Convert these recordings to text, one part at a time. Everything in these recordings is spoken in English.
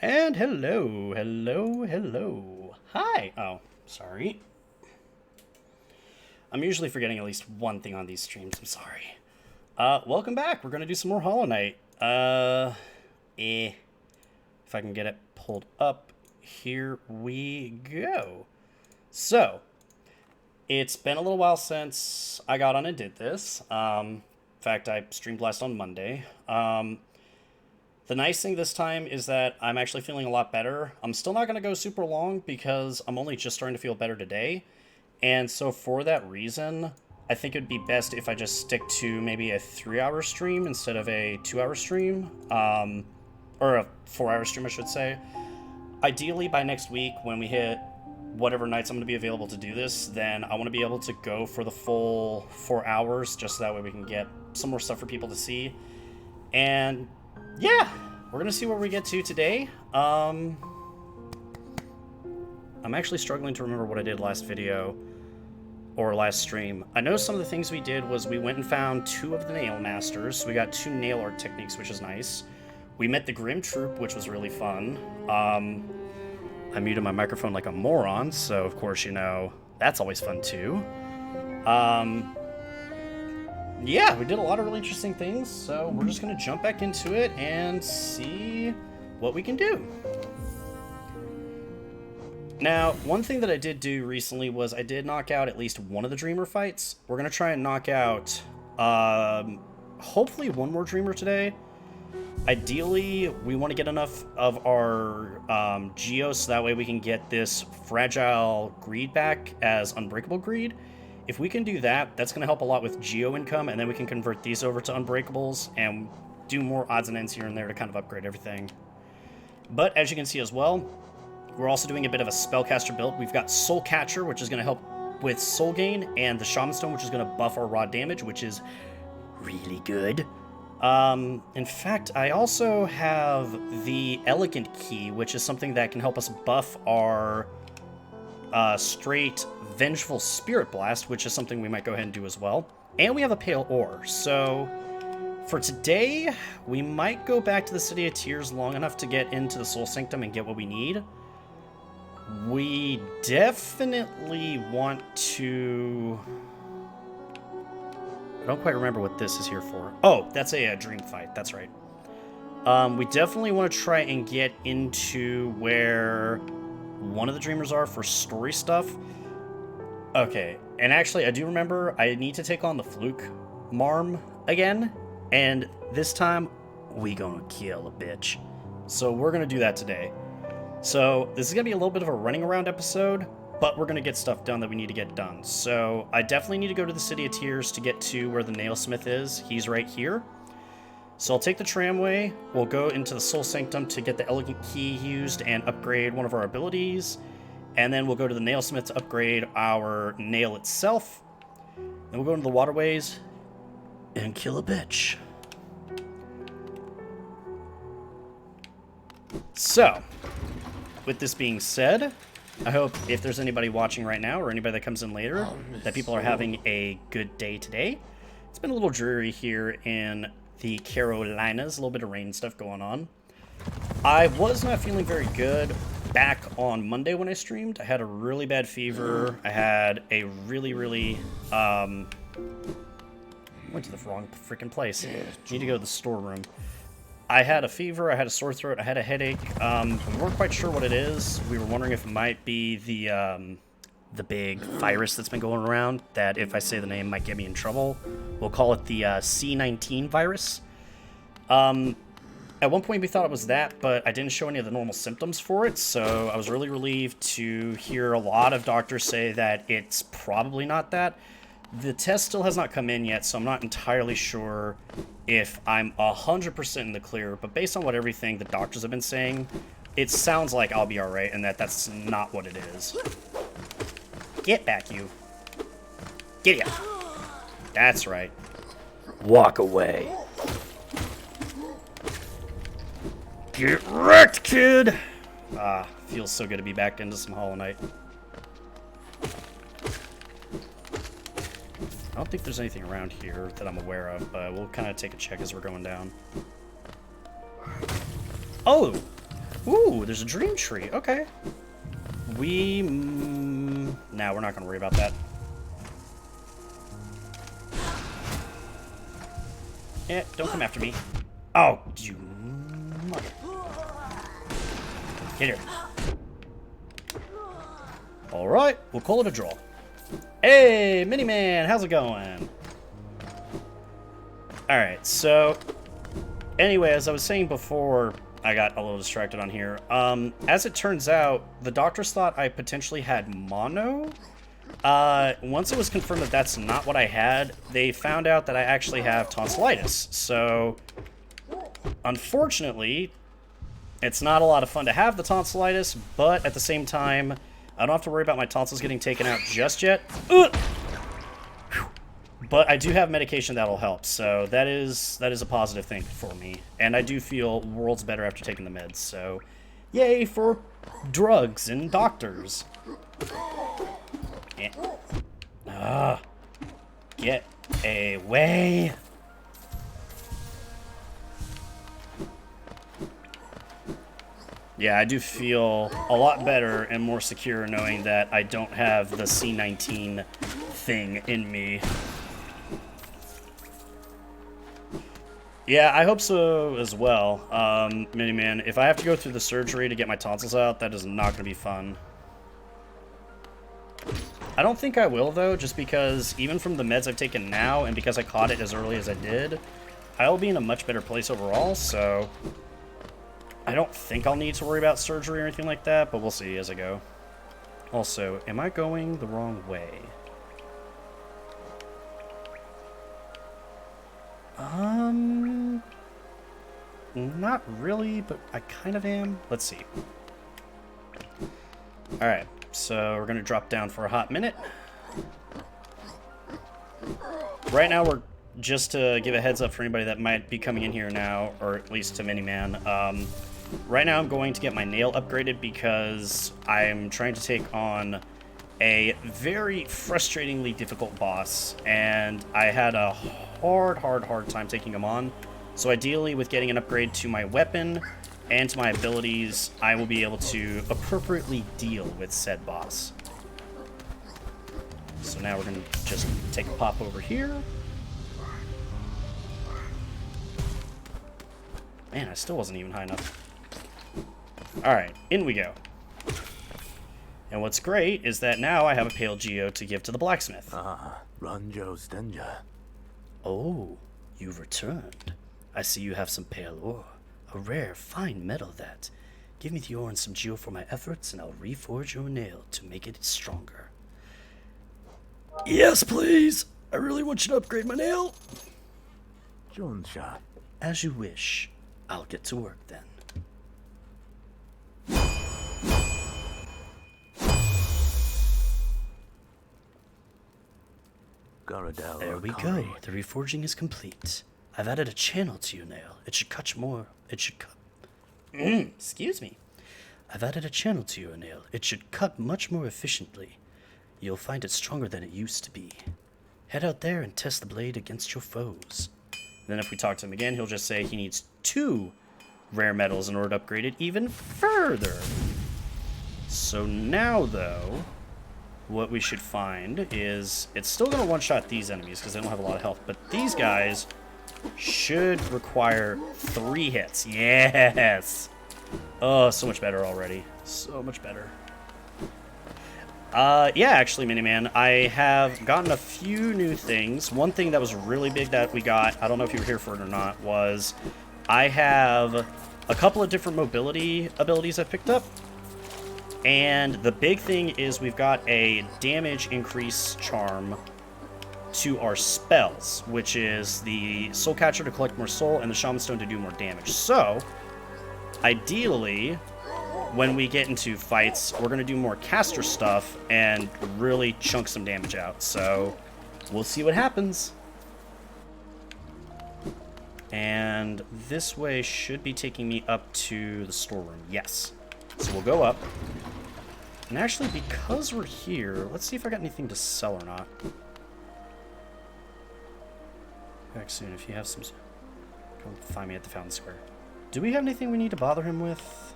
And hello, hello, hello. Hi. Oh, sorry. I'm usually forgetting at least one thing on these streams. I'm sorry. Welcome back. We're gonna do some more Hollow Knight. If I can get it pulled up, here we go. So, it's been a little while since I got on and did this. In fact, I streamed last on Monday. The nice thing this time is that I'm actually feeling a lot better. I'm still not going to go super long because I'm only just starting to feel better today. And so for that reason, I think it would be best if I just stick to maybe a 3-hour stream instead of a 2-hour stream. Or a 4-hour stream, I should say. Ideally, by next week, when we hit whatever nights I'm going to be available to do this, then I want to be able to go for the full 4 hours, just so that way we can get some more stuff for people to see. And yeah, we're going to see where we get to today. I'm actually struggling to remember what I did last video, or last stream. I know some of the things we did was we went and found 2 of the nail masters. So we got 2 nail art techniques, which is nice. We met the Grim Troop, which was really fun. I muted my microphone like a moron, so of course, you know, that's always fun too. Yeah, we did a lot of really interesting things, so we're just going to jump back into it and see what we can do. Now, one thing that I did do recently was I did knock out at least one of the Dreamer fights. We're going to try and knock out, hopefully one more Dreamer today. Ideally, we want to get enough of our Geos so that way we can get this Fragile Greed back as Unbreakable Greed. If we can do that, that's going to help a lot with Geo income, and then we can convert these over to Unbreakables and do more odds and ends here and there to kind of upgrade everything. But as you can see as well, we're also doing a bit of a Spellcaster build. We've got Soul Catcher, which is going to help with Soul Gain, and the Shaman Stone, which is going to buff our raw damage, which is really good. In fact, I also have the Elegant Key, which is something that can help us buff our straight Vengeful Spirit Blast, which is something we might go ahead and do as well. And we have a Pale Ore, so for today, we might go back to the City of Tears long enough to get into the Soul Sanctum and get what we need. We definitely want to... I don't quite remember what this is here for. Oh, that's a dream fight. That's right. We definitely want to try and get into where one of the dreamers are for story stuff. Okay, and actually, I do remember I need to take on the Fluke Marm again, and this time, we gonna kill a bitch. So we're gonna do that today. So this is gonna be a little bit of a running around episode, but we're going to get stuff done that we need to get done. So I definitely need to go to the City of Tears to get to where the Nailsmith is. He's right here. So I'll take the tramway. We'll go into the Soul Sanctum to get the Elegant Key used and upgrade one of our abilities. And then we'll go to the Nailsmith to upgrade our nail itself. Then we'll go into the waterways and kill a bitch. So, with this being said, I hope if there's anybody watching right now or anybody that comes in later, that people are having a good day today. It's been a little dreary here in the Carolinas, a little bit of rain stuff going on. I was not feeling very good back on Monday when I streamed. I had a really bad fever. I had a really, went to the wrong freaking place. Need to go to the storeroom. I had a fever, I had a sore throat, I had a headache. We weren't quite sure what it is. We were wondering if it might be the big virus that's been going around, that if I say the name might get me in trouble. We'll call it the C-19 virus. At one point we thought it was that, but I didn't show any of the normal symptoms for it, so I was really relieved to hear a lot of doctors say that it's probably not that. The test still has not come in yet, so I'm not entirely sure if I'm 100% in the clear, but based on what everything the doctors have been saying, it sounds like I'll be alright, and that's not what it is. Get back, you. Get ya. That's right. Walk away. Get wrecked, kid! Ah, feels so good to be back into some Hollow Knight. I don't think there's anything around here that I'm aware of, but we'll kind of take a check as we're going down. Oh! Ooh, there's a dream tree. Okay. Nah, we're not gonna worry about that. Yeah, don't come after me. Oh, you mother. Get here. Alright, we'll call it a draw. Hey, Mini-Man, how's it going? Alright, so... Anyway, as I was saying before, I got a little distracted on here. As it turns out, the doctors thought I potentially had mono. Once it was confirmed that that's not what I had, they found out that I actually have tonsillitis. So, unfortunately, it's not a lot of fun to have the tonsillitis, but at the same time, I don't have to worry about my tonsils getting taken out just yet. Ugh! But I do have medication that'll help, so that is a positive thing for me. And I do feel worlds better after taking the meds, so yay for drugs and doctors. Get away. Yeah, I do feel a lot better and more secure knowing that I don't have the C19 thing in me. Yeah, I hope so as well, Mini-Man. If I have to go through the surgery to get my tonsils out, that is not going to be fun. I don't think I will, though, just because even from the meds I've taken now, and because I caught it as early as I did, I'll be in a much better place overall, so I don't think I'll need to worry about surgery or anything like that, but we'll see as I go. Also, am I going the wrong way? Not really, but I kind of am. Let's see. Alright, so we're going to drop down for a hot minute. Right now, we're just to give a heads up for anybody that might be coming in here now, or at least to Mini-Man. Right now, I'm going to get my nail upgraded because I'm trying to take on a very frustratingly difficult boss, and I had a hard time taking him on. So ideally, with getting an upgrade to my weapon and to my abilities, I will be able to appropriately deal with said boss. So now we're going to just take a pop over here. Man, I still wasn't even high enough. Alright, in we go. And what's great is that now I have a pale geo to give to the blacksmith. Ranjo Stenja. Oh, you've returned. I see you have some pale ore. A rare, fine metal that. Give me the ore and some geo for my efforts, and I'll reforge your nail to make it stronger. Yes, please! I really want you to upgrade my nail. Jonsha. As you wish. I'll get to work then. There we go. The reforging is complete. I've added a channel to your nail. It should cut more. It should cut. Excuse me. I've added a channel to your nail. It should cut much more efficiently. You'll find it stronger than it used to be. Head out there and test the blade against your foes. Then if we talk to him again, he'll just say he needs 2 rare metals in order to upgrade it even further. So now, though, what we should find is it's still going to one-shot these enemies because they don't have a lot of health, but these guys should require 3 hits. Yes! Oh, so much better already. So much better. Yeah, actually, Mini-Man, I have gotten a few new things. One thing that was really big that we got, I don't know if you were here for it or not, was I have a couple of different mobility abilities I picked up. And the big thing is we've got a damage increase charm to our spells, which is the Soul Catcher to collect more soul and the Shaman Stone to do more damage. So, ideally, when we get into fights, we're going to do more caster stuff and really chunk some damage out. So, we'll see what happens. And this way should be taking me up to the storeroom. Yes. So we'll go up. And actually, because we're here, let's see if I got anything to sell or not. Back soon, if you have some... Come find me at the Fountain Square. Do we have anything we need to bother him with?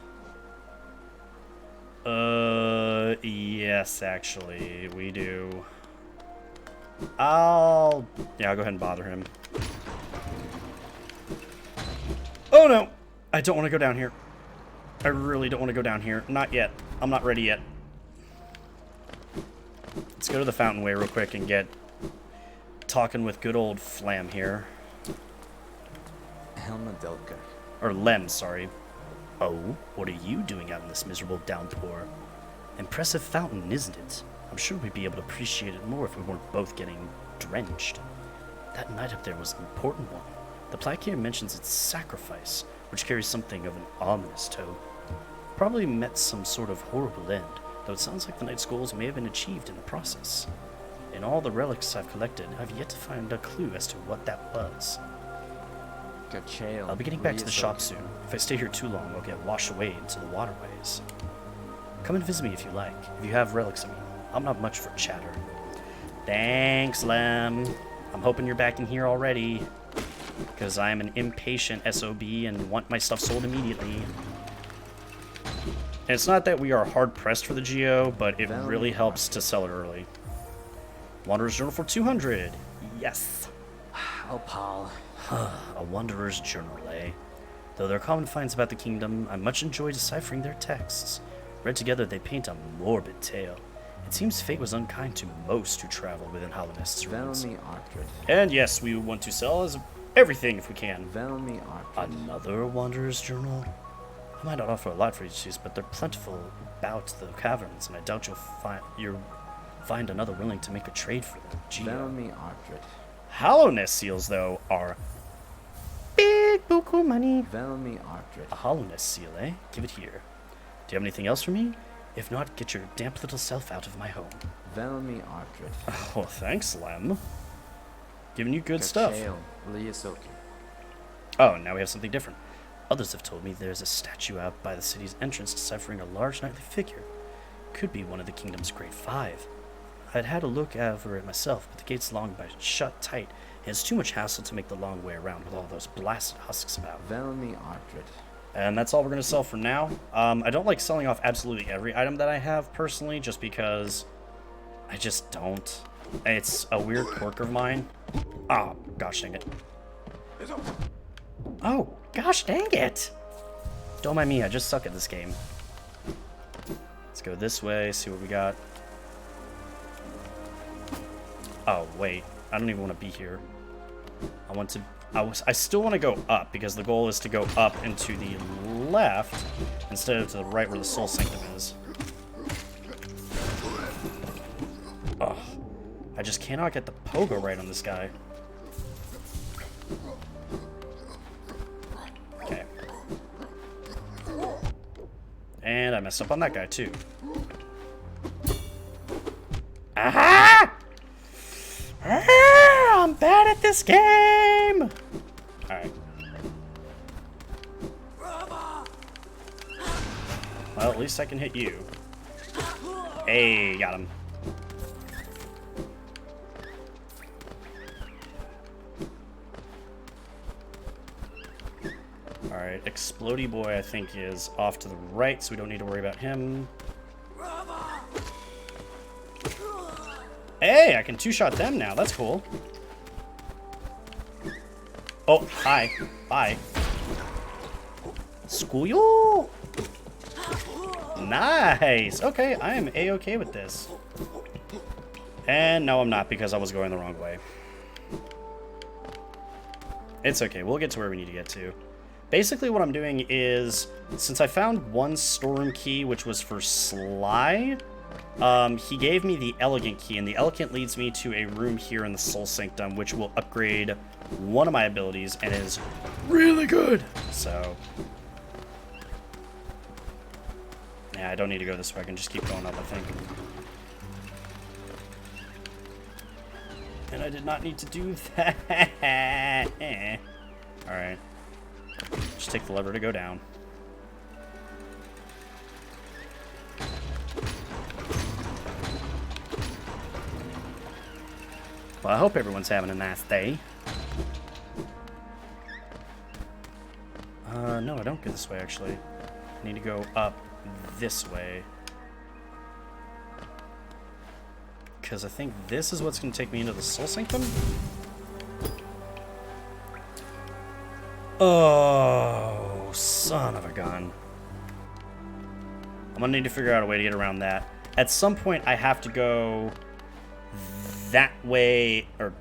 Yes, actually, we do. I'll go ahead and bother him. Oh no! I don't want to go down here. I really don't want to go down here. Not yet. I'm not ready yet. Let's go to the fountain way real quick and get talking with good old Flam here. Helma Delka. Or Lem, sorry. Oh, what are you doing out in this miserable downpour? Impressive fountain, isn't it? I'm sure we'd be able to appreciate it more if we weren't both getting drenched. That night up there was an important one. The plaque here mentions its sacrifice, which carries something of an ominous tone. Probably met some sort of horrible end, though it sounds like the knight's goals may have been achieved in the process. In all the relics I've collected, I've yet to find a clue as to what that was. I'll be getting back to the shop soon. If I stay here too long, I'll get washed away into the waterways. Come and visit me if you like. If you have relics, I mean. I'm not much for chatter. Thanks, Lem. I'm hoping you're back in here already, because I am an impatient SOB and want my stuff sold immediately. And it's not that we are hard-pressed for the Geo, but it really helps to sell it early. Wanderer's Journal for 200. Yes. Oh, pal. A Wanderer's Journal, eh? Though there are common finds about the kingdom, I much enjoy deciphering their texts. Read together, they paint a morbid tale. It seems fate was unkind to most who travel within Hallownest's ruins. And yes, we want to sell as everything if we can. Another Wanderer's Journal? I might not offer a lot for each of these, but they're plentiful about the caverns, and I doubt you'll find another willing to make a trade for them. Geo. Hallownest seals, though, are big buku money. A Hallownest seal, eh? Give it here. Do you have anything else for me? If not, get your damp little self out of my home. Oh, thanks, Lem. Giving you good stuff. Oh, now we have something different. Others have told me there's a statue out by the city's entrance deciphering a large knightly figure. Could be one of the kingdom's great five. I'd had a look over it myself, but the gate's long by shut tight, and it's too much hassle to make the long way around with all those blasted husks about. And that's all we're going to sell for now. I don't like selling off absolutely every item that I have, personally, just because I just don't. It's a weird quirk of mine. Oh, gosh dang it. Oh, gosh dang it! Don't mind me, I just suck at this game. Let's go this way, see what we got. Oh, wait. I don't even want to be here. I still want to go up, because the goal is to go up and to the left instead of to the right where the Soul Sanctum is. Ugh. I just cannot get the pogo right on this guy. Okay. And I messed up on that guy, too. Aha! I'm bad at this game! Alright. Well, at least I can hit you. Hey, got him. Alright, Explodey Boy, I think, is off to the right, so we don't need to worry about him. Hey, I can two-shot them now. That's cool. Oh, hi. Bye. Squeal! Nice! Okay, I am A-okay with this. And no, I'm not, because I was going the wrong way. It's okay. We'll get to where we need to get to. Basically, what I'm doing is, since I found one storeroom key, which was for Sly, he gave me the Elegant key, and the Elegant leads me to a room here in the Soul Sanctum, which will upgrade one of my abilities, and is really good. So, yeah, I don't need to go this way. I can just keep going up, I think. And I did not need to do that. Alright. Just take the lever to go down. Well, I hope everyone's having a nice day. No, I don't go this way, actually. I need to go up this way. because I think this is what's going to take me into the Soul Sanctum. Oh, son of a gun. I'm going to need to figure out a way to get around that. At some point, I have to go that way, or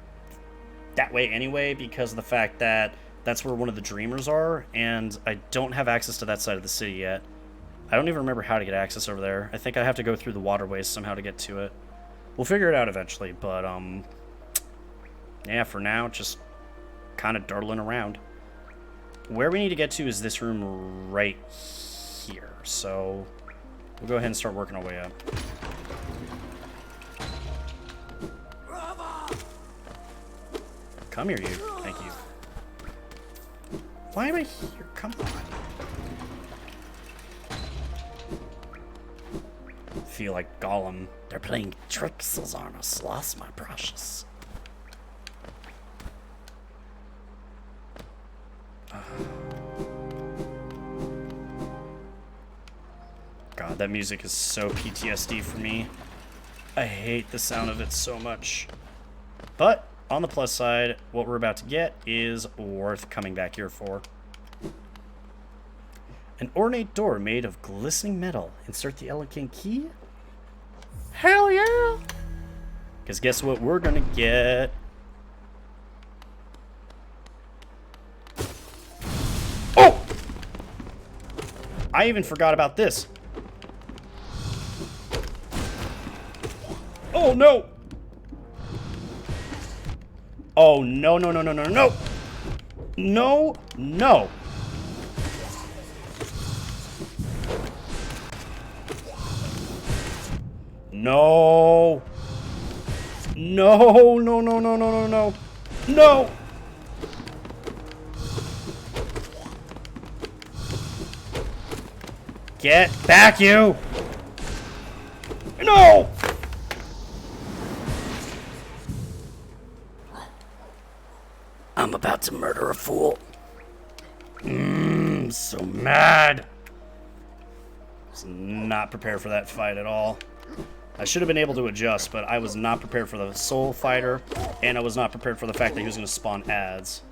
that way anyway, because of the fact that that's where one of the Dreamers are, and I don't have access to that side of the city yet. I don't even remember how to get access over there. I think I have to go through the waterways somehow to get to it. We'll figure it out eventually, but, yeah, for now, just kind of dawdling around. Where we need to get to is this room right here, so we'll go ahead and start working our way up. Come here, you. Thank you. Why am I here? Come on. Feel like Gollum. They're playing tricks on us, lost my precious. God, that music is so PTSD for me. I hate the sound of it so much. But, on the plus side, what we're about to get is worth coming back here for. An ornate door made of glistening metal. Insert the elegant key? Hell yeah! Because guess what we're gonna get? Oh! I even forgot about this. Oh no! Oh no, no, no, no, no, no! No, no! No! No, no, no, no, no, no, no! No! Get back, you! No! I'm about to murder a fool. So mad. Was not prepared for that fight at all. I should have been able to adjust, but I was not prepared for the soul fighter, and I was not prepared for the fact that he was going to spawn ads.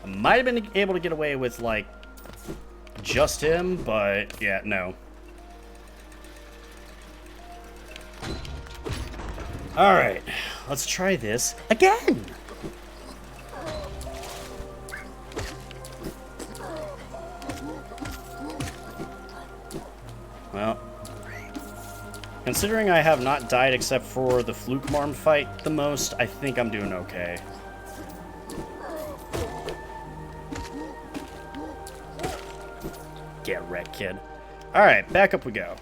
I might have been able to get away with, like, just him, but yeah, no. Alright, let's try this again! Well, considering I have not died except for the Fluke Marm fight the most, I think I'm doing okay. Get wrecked, kid. Alright, back up we go.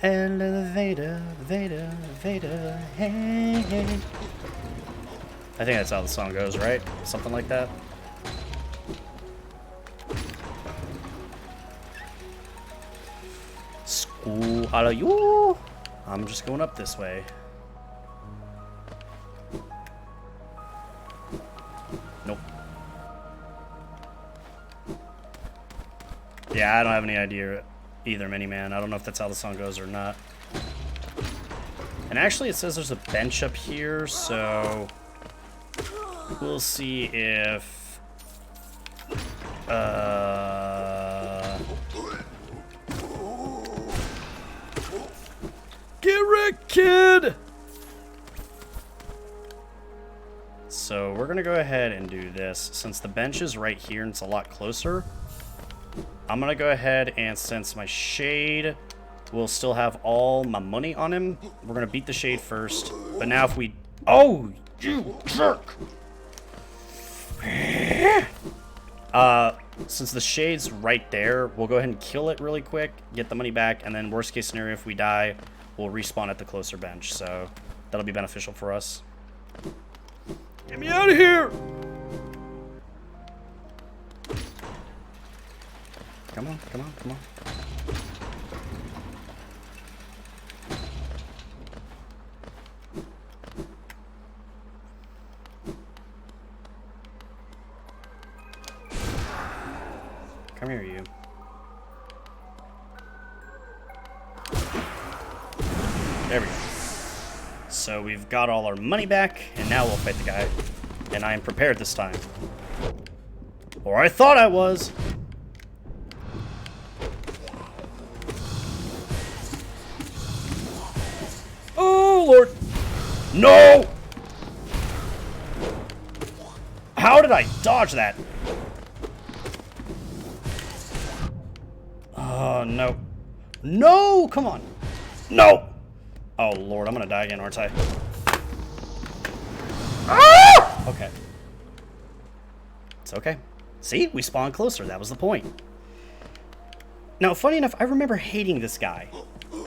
Elevator, Vader, Vader, hey, hey. I think that's how the song goes, right? Something like that. School, hello, you. I'm just going up this way. Nope. Yeah, I don't have any idea either, Mini-Man. I don't know if that's how the song goes or not. And actually, it says there's a bench up here, so we'll see if get wrecked, kid! So we're gonna go ahead and do this. Since the bench is right here and it's a lot closer, I'm gonna go ahead and since my Shade will still have all my money on him, we're gonna beat the Shade first. But now if we... Oh, you jerk! Since the Shade's right there, we'll go ahead and kill it really quick, get the money back, and then worst case scenario, if we die, we'll respawn at the closer bench. So that'll be beneficial for us. Get me out of here! Come on, come on, come on. Come here, you. There we go. So we've got all our money back, and now we'll fight the guy. And I am prepared this time. Or I thought I was. Oh, Lord. No! How did I dodge that? Oh, no. No! Come on. No! Oh, Lord, I'm gonna die again, aren't I? Ah! Okay. It's okay. See? We spawned closer. That was the point. Now, funny enough, I remember hating this guy.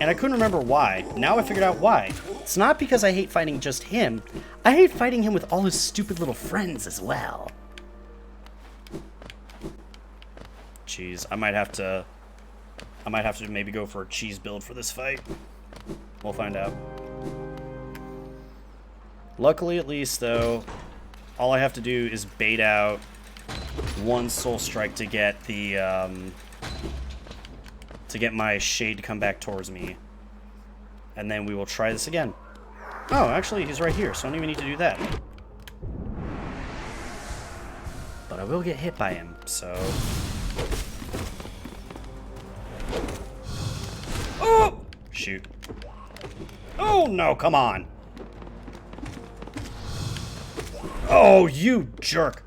And I couldn't remember why. Now I figured out why. It's not because I hate fighting just him. I hate fighting him with all his stupid little friends as well. Jeez, I might have to maybe go for a cheese build for this fight. We'll find out. Luckily, at least, though, all I have to do is bait out one soul strike to get the to get my shade to come back towards me, and then we will try this again. Oh, actually, he's right here, so I don't even need to do that. But I will get hit by him, so. Oh! Shoot. Oh, no, come on. Oh, you jerk.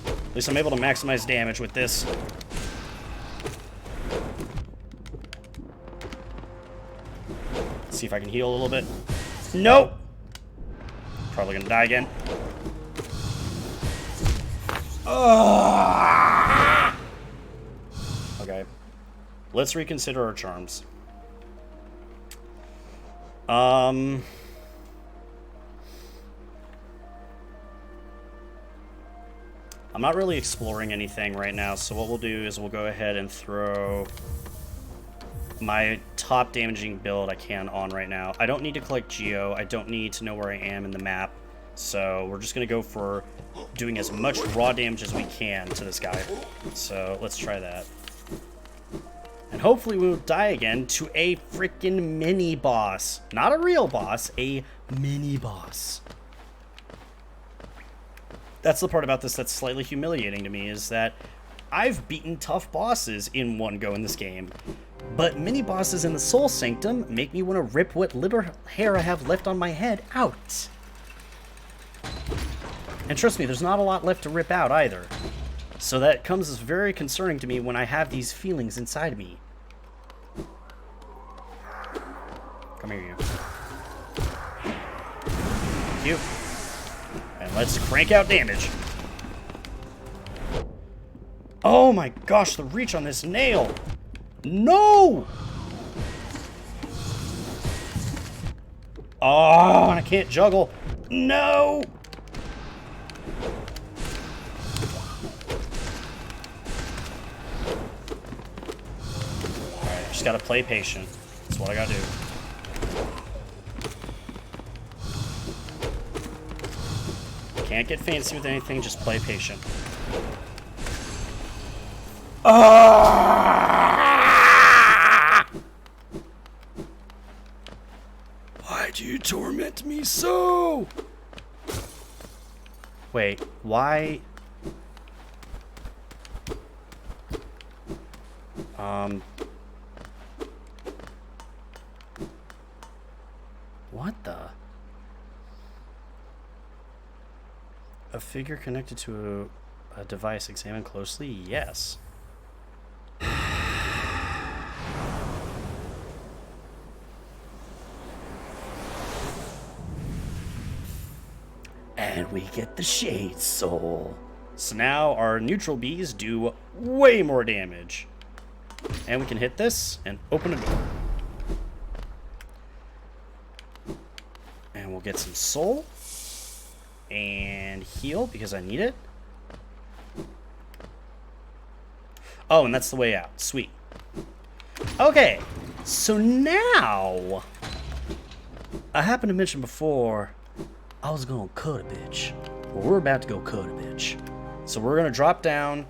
At least I'm able to maximize damage with this. Let's see if I can heal a little bit. Nope. Probably gonna die again. Oh! Okay. Let's reconsider our charms. I'm not really exploring anything right now, so what we'll do is we'll go ahead and throw my top damaging build I can on right now. I don't need to collect Geo. I don't need to know where I am in the map. So we're just going to go for doing as much raw damage as we can to this guy. So let's try that. And hopefully we won't die again to a freaking mini boss. Not a real boss, a mini boss. That's the part about this that's slightly humiliating to me, is that I've beaten tough bosses in one go in this game, but mini bosses in the Soul Sanctum make me want to rip what little hair I have left on my head out. And trust me, there's not a lot left to rip out either. So that comes as very concerning to me when I have these feelings inside me. Come here, you. Thank you. And let's crank out damage. Oh my gosh, the reach on this nail. No! Oh, and I can't juggle. No! Alright, just gotta play patient. That's what I gotta do. Can't get fancy with anything, just play patient. Ah! Why do you torment me so? Wait, why? What the? A figure connected to a device examined closely? Yes. And we get the Shade Soul. So now our neutral bees do way more damage. And we can hit this and open a door. And we'll get some soul. And heal, because I need it. Oh, and that's the way out. Sweet. Okay, so now... I happened to mention before I was gonna cut a bitch. Well, we're about to go cut a bitch. So we're going to drop down,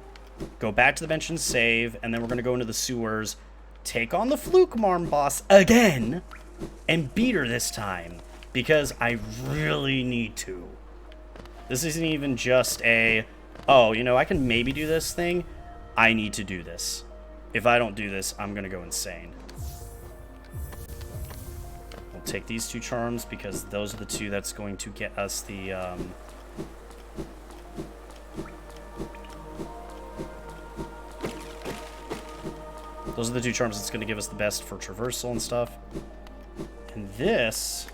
go back to the bench and save, and then we're going to go into the sewers, take on the Fluke Marm boss again, and beat her this time, because I really need to. This isn't even just a, oh, you know, I can maybe do this thing. I need to do this. If I don't do this, I'm going to go insane. We'll take these 2 charms, because those are the 2 that's going to get us the, those are the 2 charms that's going to give us the best for traversal and stuff. And this...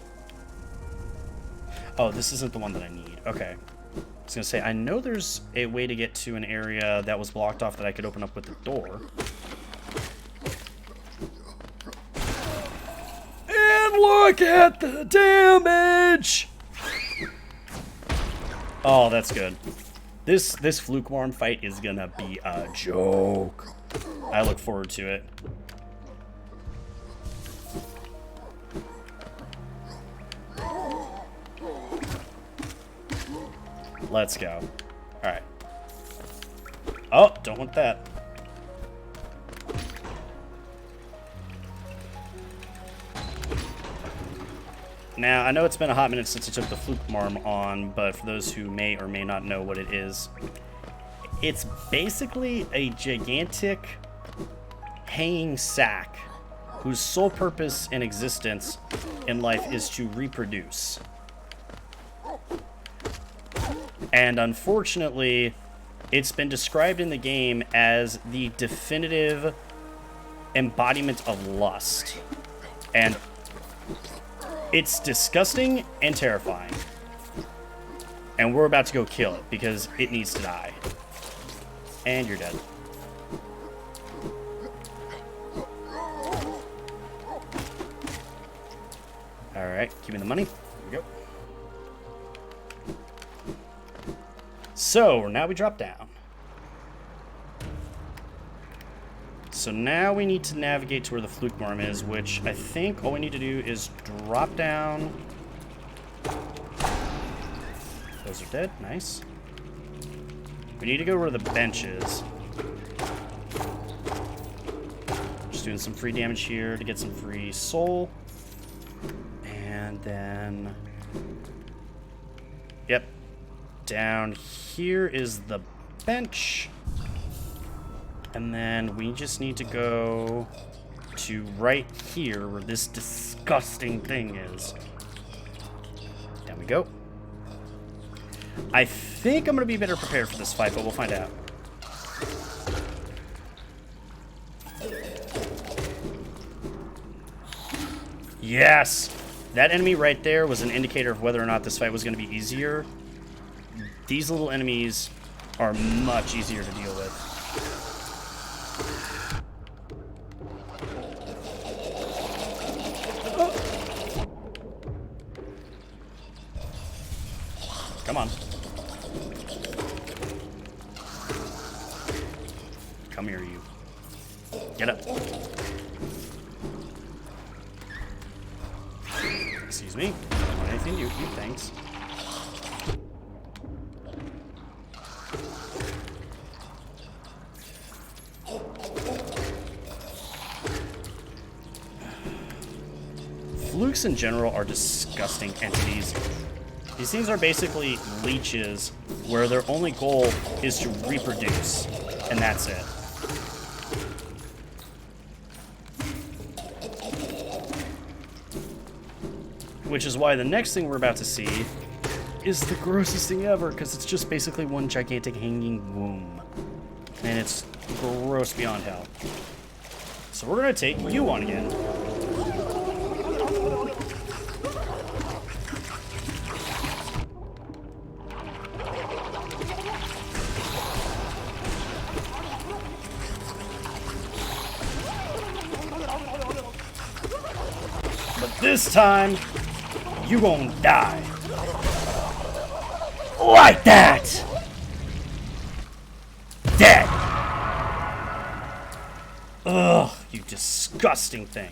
Oh, this isn't the one that I need. Okay. I was going to say, I know there's a way to get to an area that was blocked off that I could open up with the door. And look at the damage! Oh, that's good. This Fluke Worm fight is going to be a joke. I look forward to it. Let's go. Alright. Oh, don't want that. Now, I know it's been a hot minute since I took the Fluke Marm on, but for those who may or may not know what it is, it's basically a gigantic hanging sack whose sole purpose in existence in life is to reproduce. And unfortunately, it's been described in the game as the definitive embodiment of lust. And it's disgusting and terrifying. And we're about to go kill it because it needs to die. And you're dead. Alright, give me the money. Here we go. So, now we drop down. So now we need to navigate to where the Fluke Marm is, which I think all we need to do is drop down. Those are dead. Nice. We need to go where the bench is. Just doing some free damage here to get some free soul. And then... Yep. Down here is the bench. And then we just need to go to right here where this disgusting thing is. Down we go. I think I'm going to be better prepared for this fight, but we'll find out. Yes! That enemy right there was an indicator of whether or not this fight was going to be easier. These little enemies are much easier to deal with. Come on. Come here, you. Get up. Excuse me. I don't want anything you thanks. Flukes in general are disgusting entities. These things are basically leeches where their only goal is to reproduce, and that's it. Which is why the next thing we're about to see is the grossest thing ever, because it's just basically one gigantic hanging womb. And it's gross beyond hell. So we're going to take you on again. This time, you gonna die. Like that! Dead! Ugh, you disgusting thing.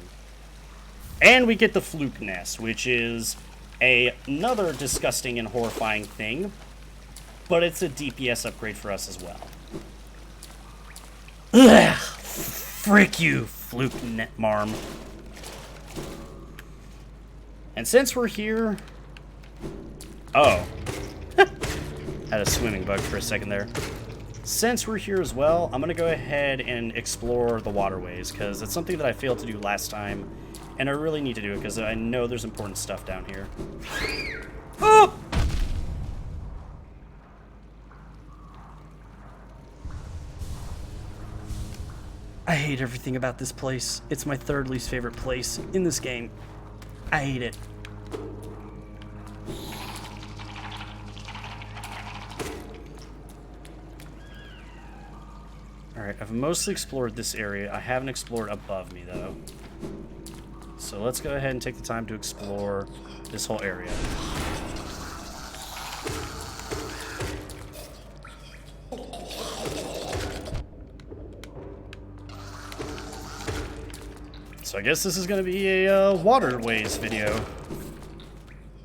And we get the Fluke Nest, which is another disgusting and horrifying thing. but it's a DPS upgrade for us as well. Ugh, frick you, Fluke Marm. And since we're here... Oh. Had a swimming bug for a second there. Since we're here as well, I'm going to go ahead and explore the waterways, because it's something that I failed to do last time, and I really need to do it, because I know there's important stuff down here. Oh! I hate everything about this place. It's my third least favorite place in this game. I hate it. Alright, I've mostly explored this area. I haven't explored above me, though. So let's go ahead and take the time to explore this whole area. So I guess this is going to be a waterways video.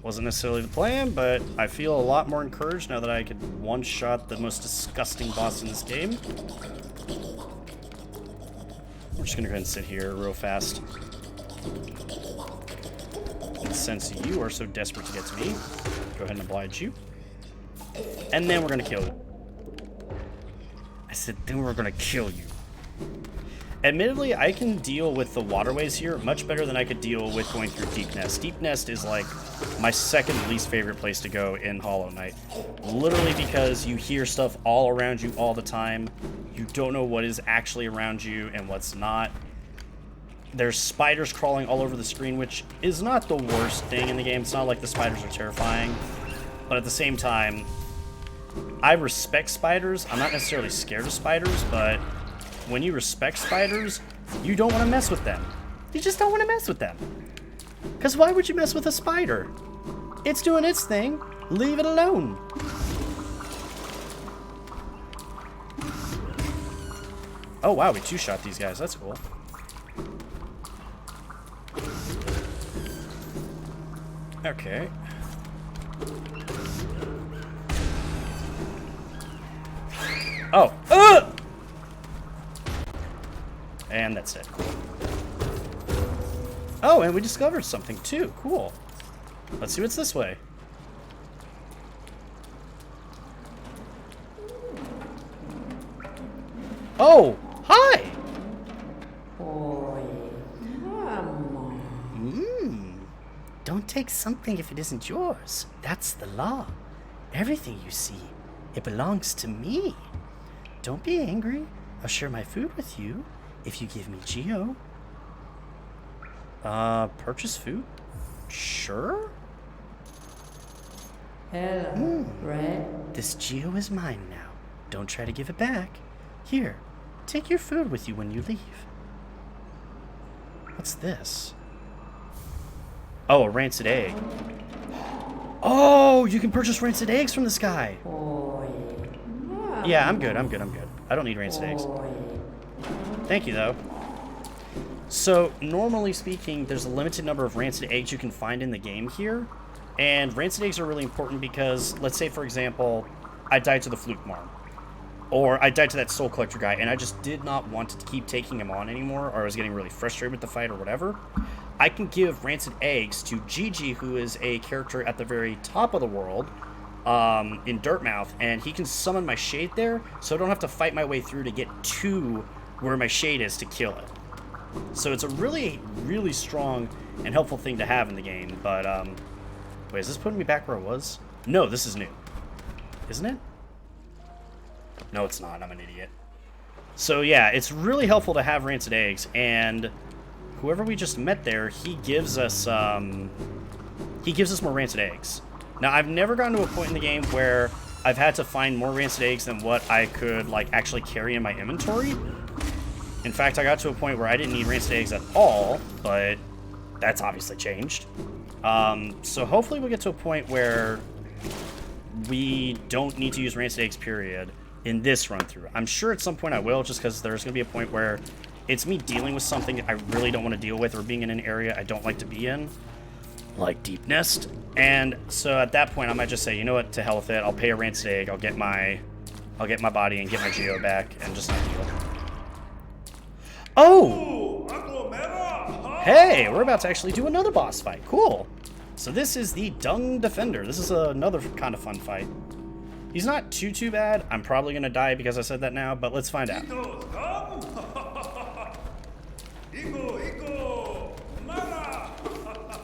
Wasn't necessarily the plan, but I feel a lot more encouraged now that I could one-shot the most disgusting boss in this game. We're just going to go ahead and sit here real fast. And since you are so desperate to get to me, go ahead and oblige you. And then we're going to kill you. I said, then we're going to kill you. Admittedly, I can deal with the waterways here much better than I could deal with going through Deep Nest. Deep Nest is like my second least favorite place to go in Hollow Knight. Literally because you hear stuff all around you all the time. You don't know what is actually around you and what's not. There's spiders crawling all over the screen, which is not the worst thing in the game. It's not like the spiders are terrifying. But at the same time, I respect spiders. I'm not necessarily scared of spiders, but when you respect spiders, you don't want to mess with them. You just don't want to mess with them. Because why would you mess with a spider? It's doing its thing. Leave it alone. Oh wow, we two-shot these guys. That's cool. Okay. Oh. And that's it. Oh, and we discovered something too. Cool. Let's see what's this way. Oh, hi. Don't take something if it isn't yours. That's the law. Everything you see, it belongs to me. Don't be angry. I'll share my food with you if you give me Geo. Purchase food? Sure. Hello, Red. This Geo is mine now. Don't try to give it back. Here, take your food with you when you leave. What's this? Oh, a rancid egg. Oh, you can purchase rancid eggs from this guy. Yeah, I'm good. I don't need rancid eggs. Thank you, though. So, normally speaking, there's a limited number of rancid eggs you can find in the game here. And rancid eggs are really important because, let's say, for example, I died to the Fluke Marm. Or I died to that Soul Collector guy, and I just did not want to keep taking him on anymore, or I was getting really frustrated with the fight or whatever. I can give rancid eggs to Gigi, who is a character at the very top of the world, in Dirtmouth, and he can summon my shade there, so I don't have to fight my way through to get to where my shade is to kill it. So it's a really, really strong and helpful thing to have in the game, but, wait, is this putting me back where I was? No, this is new. Isn't it? No, it's not. I'm an idiot. So, yeah, it's really helpful to have rancid eggs, and whoever we just met there, he gives us more rancid eggs. Now, I've never gotten to a point in the game where I've had to find more rancid eggs than what I could, like, actually carry in my inventory. In fact, I got to a point where I didn't need rancid eggs at all, but that's obviously changed. So hopefully we'll get to a point where we don't need to use rancid eggs, period, in this run-through. I'm sure at some point I will, just because there's going to be a point where it's me dealing with something I really don't want to deal with, or being in an area I don't like to be in. like Deep Nest. And so at that point, I might just say, you know what, to hell with it. I'll pay a rancid egg. I'll get my body and get my Geo back and just not heal. Oh! Hey, we're about to actually do another boss fight. Cool. So this is the Dung Defender. This is another kind of fun fight. He's not too bad. I'm probably going to die because I said that now, but let's find out.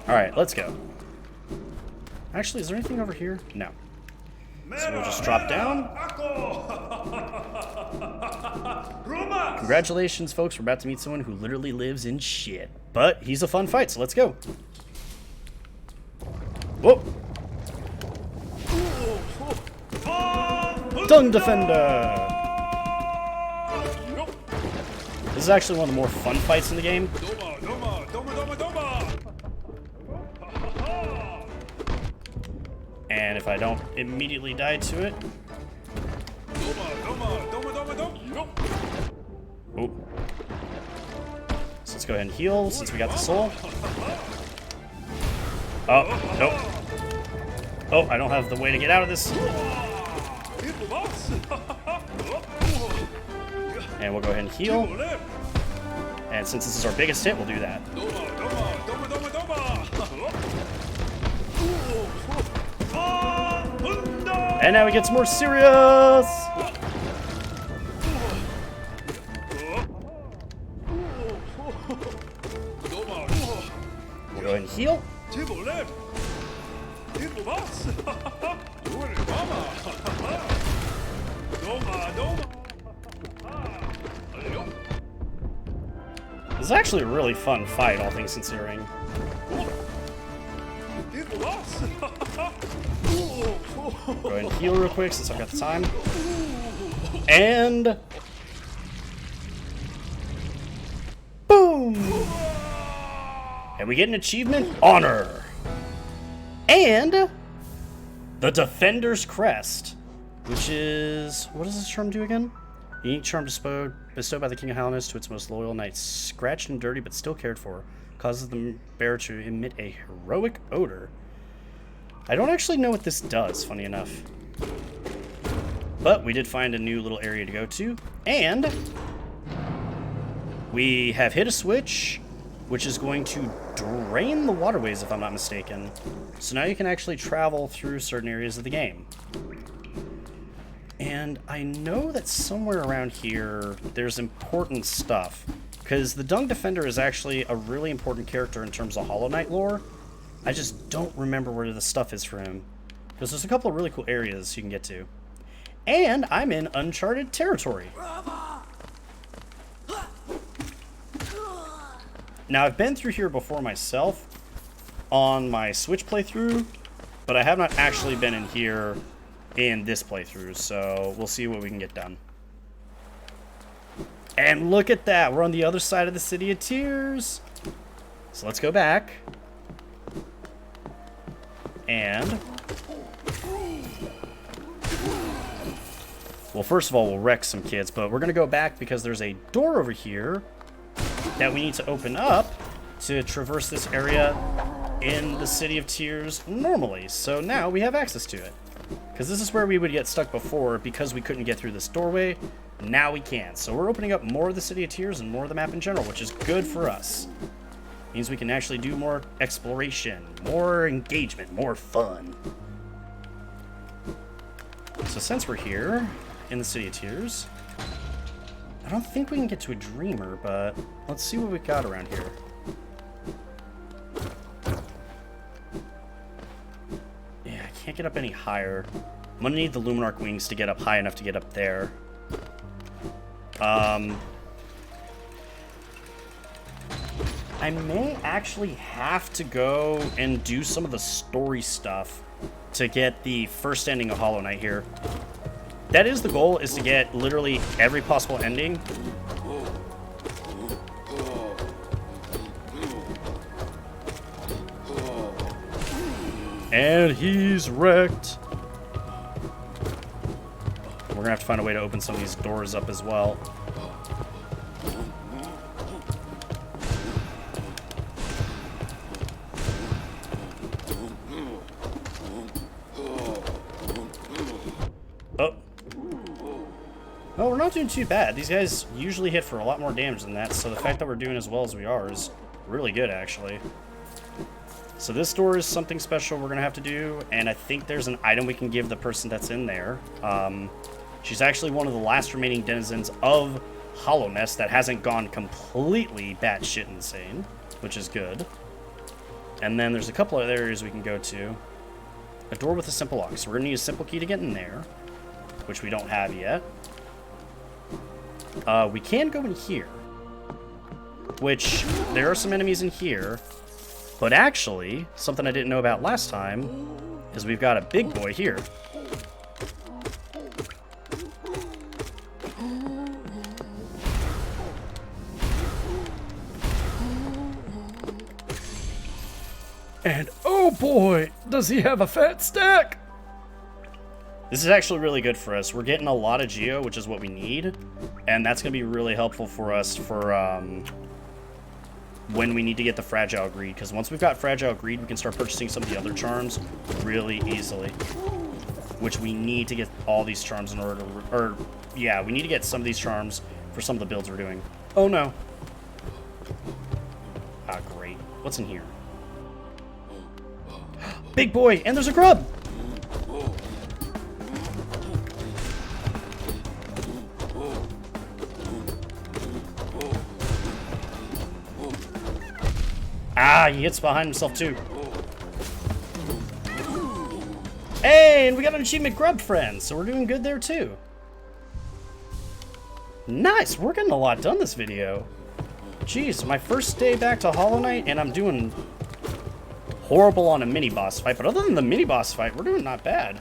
Alright, let's go. Actually, is there anything over here? No. So we'll just drop down. Congratulations, folks. We're about to meet someone who literally lives in shit. But he's a fun fight, so let's go. Whoa! Dung Defender! This is actually one of the more fun fights in the game. And if I don't immediately die to it... Oh. So let's go ahead and heal since we got the soul. Oh, nope. Oh, I don't have the way to get out of this. And we'll go ahead and heal. And since this is our biggest hit, we'll do that. And now it gets more serious! We'll go ahead and heal. This is actually a really fun fight, all things considering. Go ahead and heal real quick since I've got the time. And... boom! And we get an achievement, Honor! And... the Defender's Crest, which is... what does this charm do again? Unique charm bestowed by the King of Hallownest to its most loyal knights. Scratched and dirty, but still cared for. Causes the bearer to emit a heroic odor. I don't actually know what this does, funny enough. But we did find a new little area to go to. And we have hit a switch, which is going to drain the waterways, if I'm not mistaken. So now you can actually travel through certain areas of the game. And I know that somewhere around here, there's important stuff. Because the Dung Defender is actually a really important character in terms of Hollow Knight lore. I just don't remember where the stuff is for him. Because there's a couple of really cool areas you can get to. And I'm in uncharted territory. Now, I've been through here before myself on my Switch playthrough, but I have not actually been in here in this playthrough, so we'll see what we can get done. And look at that, we're on the other side of the City of Tears. So let's go back. And... well, first of all, we'll wreck some kids, but we're going to go back because there's a door over here that we need to open up to traverse this area in the City of Tears normally. So now we have access to it. Because this is where we would get stuck before because we couldn't get through this doorway. Now we can. So we're opening up more of the City of Tears and more of the map in general, which is good for us. Means we can actually do more exploration, more engagement, more fun. So since we're here in the City of Tears, I don't think we can get to a Dreamer, but let's see what we got around here. Yeah, I can't get up any higher. I'm gonna need the Luminarch wings to get up high enough to get up there. I may actually have to go and do some of the story stuff to get the first ending of Hollow Knight here. That is the goal, is to get literally every possible ending. And he's wrecked. We're gonna have to find a way to open some of these doors up as well. Well, we're not doing too bad. These guys usually hit for a lot more damage than that, so the fact that we're doing as well as we are is really good, actually. So this door is something special we're going to have to do, and I think there's an item we can give the person that's in there. She's actually one of the last remaining denizens of Hollow Nest that hasn't gone completely batshit insane, which is good. And then there's a couple of areas we can go to. A door with a simple lock, so we're going to use simple key to get in there, which we don't have yet. We can go in here, which there are some enemies in here, but actually, something I didn't know about last time is we've got a big boy here. And oh boy, does he have a fat stack! This is actually really good for us. We're getting a lot of Geo, which is what we need, and that's going to be really helpful for us for when we need to get the Fragile Greed, because once we've got Fragile Greed, we can start purchasing some of the other charms really easily, which we need to get all these charms in order to, yeah, we need to get some of these charms for some of the builds we're doing. Oh no. Ah, great. What's in here? Big boy, and there's a grub! Ah, he hits behind himself too. Hey, and we got an achievement grub friend, so we're doing good there too. Nice, we're getting a lot done this video. Jeez, my first day back to Hollow Knight, and I'm doing horrible on a mini-boss fight, but other than the mini-boss fight, we're doing not bad.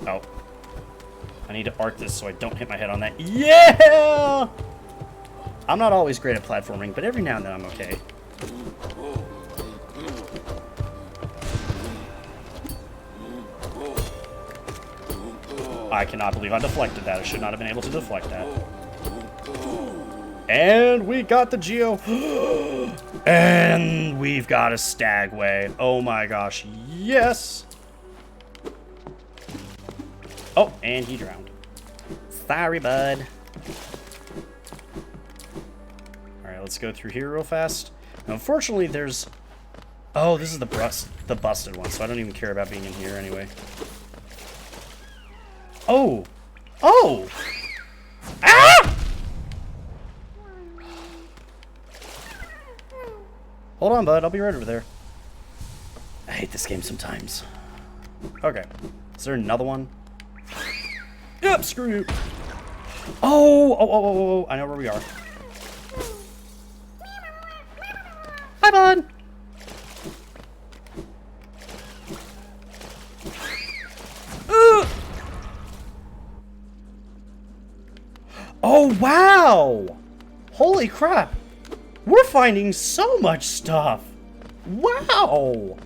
Oh. I need to arc this so I don't hit my head on that. Yeah! I'm not always great at platforming, but every now and then I'm okay. I cannot believe I deflected that. I should not have been able to deflect that. And we got the Geo. And we've got a Stagway. Oh my gosh. Yes! Oh, and he drowned. Sorry, bud. Alright, let's go through here real fast. Now, unfortunately, there's... Oh, this is the busted one, so I don't even care about being in here anyway. Oh! Oh! Ah! Hold on, bud. I'll be right over there. I hate this game sometimes. Okay. Is there another one? Yep, screw you. Oh, I know where we are. Hi, bud. Oh, wow. Holy crap. We're finding so much stuff. Wow.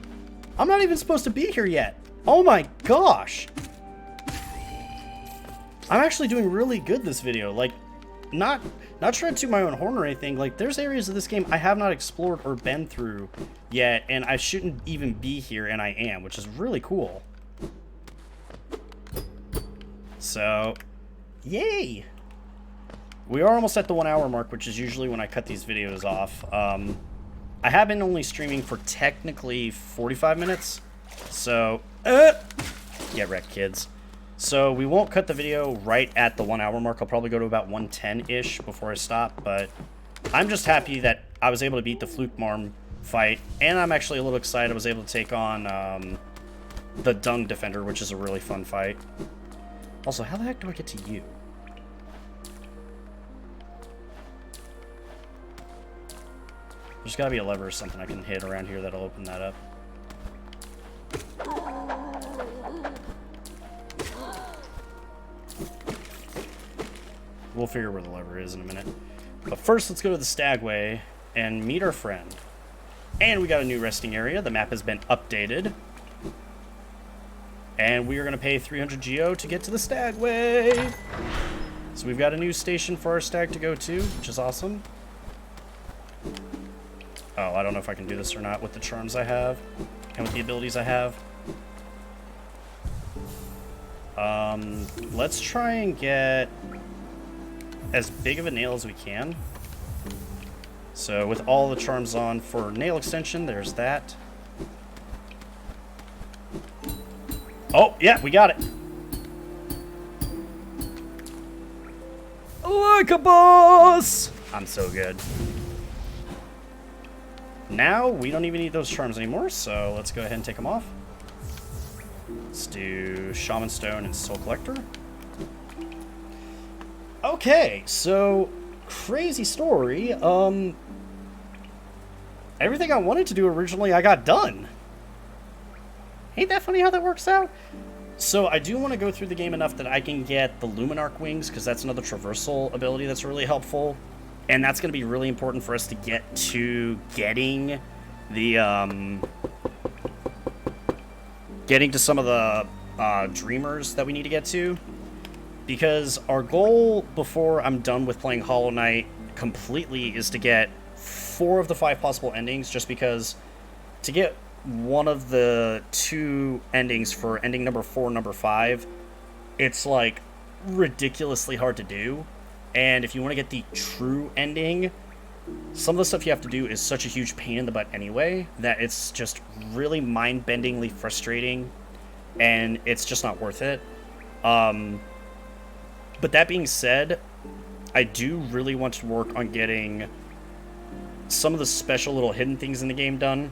I'm not even supposed to be here yet. Oh my gosh. I'm actually doing really good this video. Like, not trying to toot my own horn or anything. Like, there's areas of this game I have not explored or been through yet, and I shouldn't even be here, and I am, which is really cool. So, yay! We are almost at the 1 hour mark, which is usually when I cut these videos off. I have been only streaming for technically 45 minutes, so, get wrecked, kids. So we won't cut the video right at the 1 hour mark. I'll probably go to about 110-ish before I stop, but I'm just happy that I was able to beat the Fluke Marm fight, and I'm actually a little excited I was able to take on the Dung Defender, which is a really fun fight. Also, how the heck do I get to you? There's gotta be a lever or something I can hit around here that'll open that up. We'll figure where the lever is in a minute. But first, let's go to the Stagway and meet our friend. And we got a new resting area. The map has been updated. And we are going to pay 300 Geo to get to the Stagway. So we've got a new station for our stag to go to, which is awesome. Oh, I don't know if I can do this or not with the charms I have and with the abilities I have. Let's try and get as big of a nail as we can. So with all the charms on for nail extension, there's that. Oh, yeah, we got it. Like a boss! I'm so good. Now, we don't even need those charms anymore, so let's go ahead and take them off. Let's do Shaman Stone and Soul Collector. Okay, so crazy story. Everything I wanted to do originally, I got done. Ain't that funny how that works out? So I do want to go through the game enough that I can get the Luminarch wings, because that's another traversal ability that's really helpful. And that's going to be really important for us to get to getting the, getting to some of the Dreamers that we need to get to. Because our goal before I'm done with playing Hollow Knight completely is to get 4 of the 5 possible endings, just because to get one of the 2 endings for ending number 4 and number 5, it's like ridiculously hard to do. And if you want to get the true ending, some of the stuff you have to do is such a huge pain in the butt anyway that it's just really mind-bendingly frustrating, and it's just not worth it. But that being said, I do really want to work on getting some of the special little hidden things in the game done,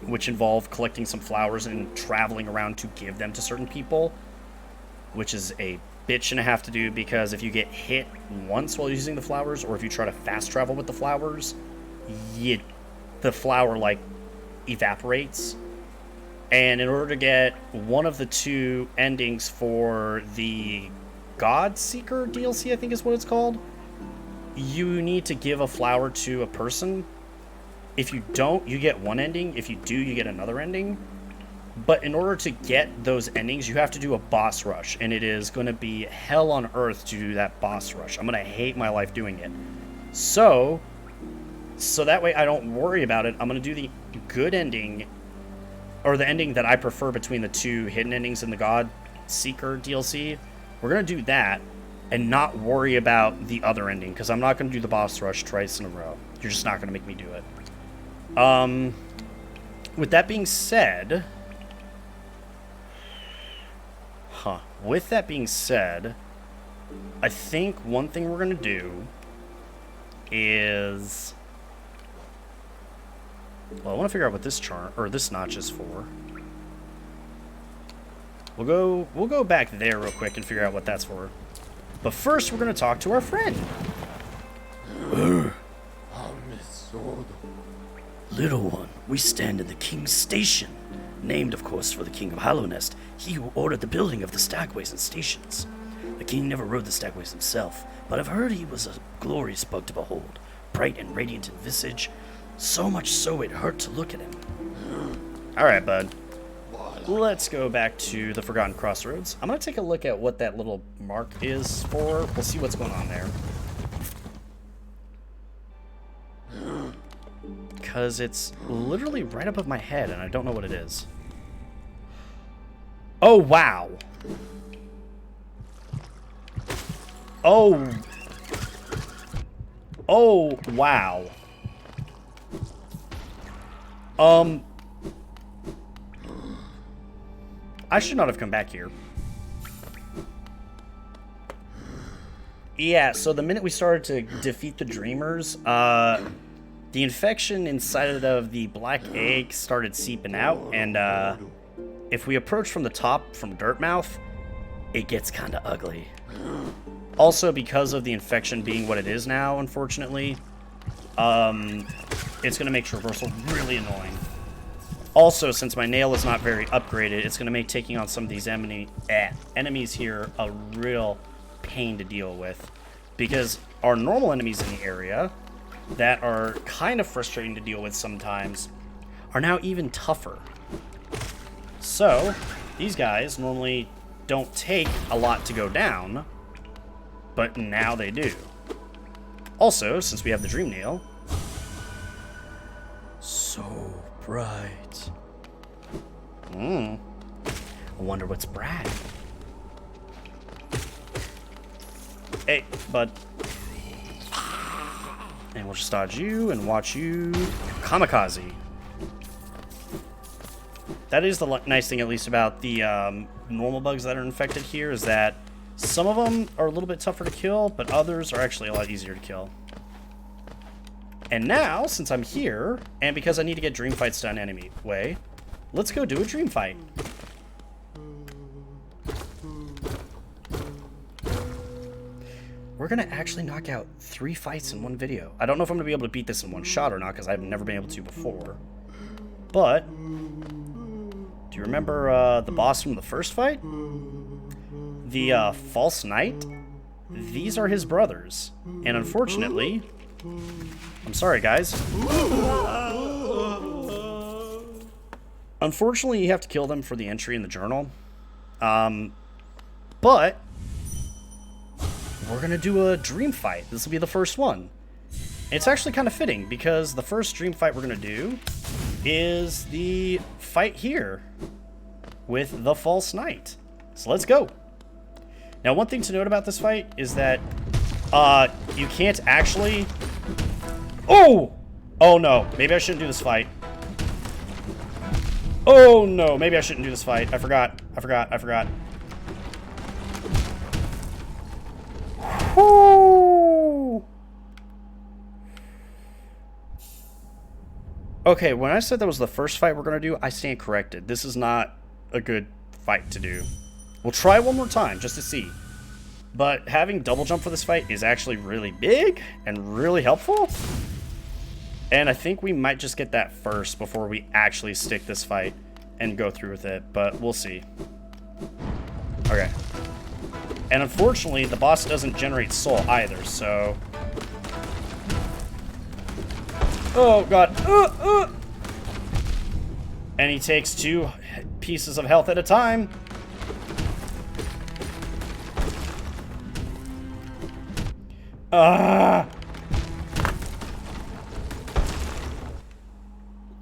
which involve collecting some flowers and traveling around to give them to certain people, which is a bitch and a half to do, because if you get hit once while using the flowers, or if you try to fast travel with the flowers, the flower, like, evaporates. And in order to get one of the 2 endings for the God Seeker DLC, I think is what it's called, you need to give a flower to a person. If you don't, you get one ending. If you do, you get another ending. But in order to get those endings, you have to do a boss rush, and it is going to be hell on earth to do that boss rush. I'm going to hate my life doing it. So that way I don't worry about it, I'm going to do the good ending, or the ending that I prefer between the 2 hidden endings in the God Seeker DLC. We're going to do that and not worry about the other ending, because I'm not going to do the boss rush twice in a row. You're just not going to make me do it. With that being said... With that being said, I think one thing we're going to do is... Well, I want to figure out what this charm, or this notch is for. We'll go back there real quick and figure out what that's for. But first, we're going to talk to our friend. Little one, we stand in the king's station. Named, of course, for the king of Hallownest, he who ordered the building of the stagways and stations. The king never rode the stagways himself, but I've heard he was a glorious bug to behold, bright and radiant in visage, so much so it hurt to look at him. Alright, bud. Let's go back to the Forgotten Crossroads. I'm going to take a look at what that little mark is for. We'll see what's going on there. Because it's literally right above my head, and I don't know what it is. Oh, wow. Oh. Oh, wow. I should not have come back here. Yeah, so the minute we started to defeat the Dreamers, the infection inside of the black egg started seeping out, and if we approach from the top from Dirtmouth, it gets kind of ugly. Also, because of the infection being what it is now, unfortunately, it's going to make traversal really annoying. Also, since my nail is not very upgraded, it's going to make taking on some of these enemies here a real pain to deal with. Because our normal enemies in the area that are kind of frustrating to deal with sometimes are now even tougher. So, these guys normally don't take a lot to go down, but now they do. Also, since we have the Dream Nail, so bright. I wonder what's bright. Hey, bud. And we'll just dodge you and watch you kamikaze. That is the nice thing, at least, about the normal bugs that are infected here, is that some of them are a little bit tougher to kill, but others are actually a lot easier to kill. And now, since I'm here, and because I need to get dream fights done anyway, let's go do a dream fight. We're going to actually knock out 3 fights in one video. I don't know if I'm going to be able to beat this in one shot or not, because I've never been able to before. But, do you remember the boss from the first fight? The False Knight? These are his brothers. And unfortunately... I'm sorry, guys. Unfortunately, you have to kill them for the entry in the journal. But we're going to do a dream fight. This will be the first one. It's actually kind of fitting because the first dream fight we're going to do is the fight here with the False Knight. So let's go. Now, one thing to note about this fight is that you can't actually... Oh! Oh, no. Maybe I shouldn't do this fight. Oh, no. Maybe I shouldn't do this fight. I forgot. Whoo! Okay, when I said that was the first fight we're going to do, I stand corrected. This is not a good fight to do. We'll try one more time just to see. But having double jump for this fight is actually really big and really helpful. And I think we might just get that first before we actually stick this fight and go through with it. But we'll see. Okay. And unfortunately, the boss doesn't generate soul either, so... Oh, God. And he takes 2 pieces of health at a time.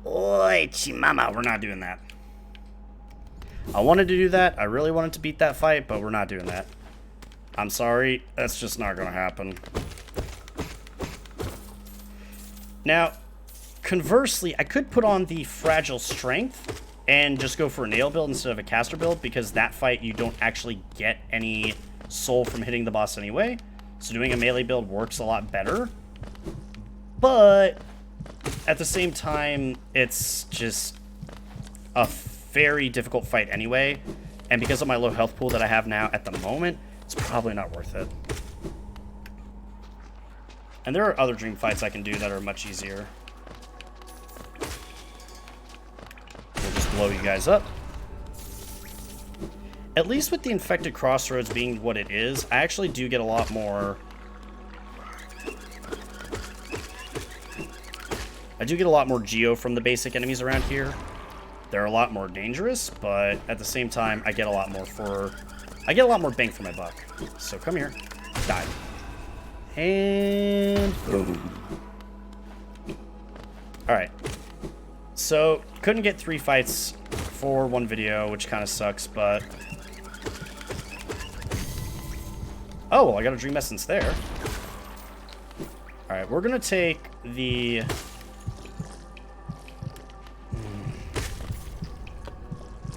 Oi, chimama. We're not doing that. I wanted to do that. I really wanted to beat that fight, but we're not doing that. I'm sorry. That's just not going to happen. Now, conversely, I could put on the Fragile Strength and just go for a nail build instead of a caster build, because that fight you don't actually get any soul from hitting the boss anyway. So doing a melee build works a lot better. But at the same time, it's just a very difficult fight anyway. And because of my low health pool that I have now at the moment, it's probably not worth it. And there are other dream fights I can do that are much easier. We'll just blow you guys up. At least with the Infected Crossroads being what it is, I actually do get a lot more... I do get a lot more geo from the basic enemies around here. They're a lot more dangerous, but at the same time, I get a lot more for... I get a lot more bang for my buck. So come here. Die. And boom. Alright. So, couldn't get 3 fights for one video, which kind of sucks, but... Oh, well, I got a Dream Essence there. Alright, we're gonna take the...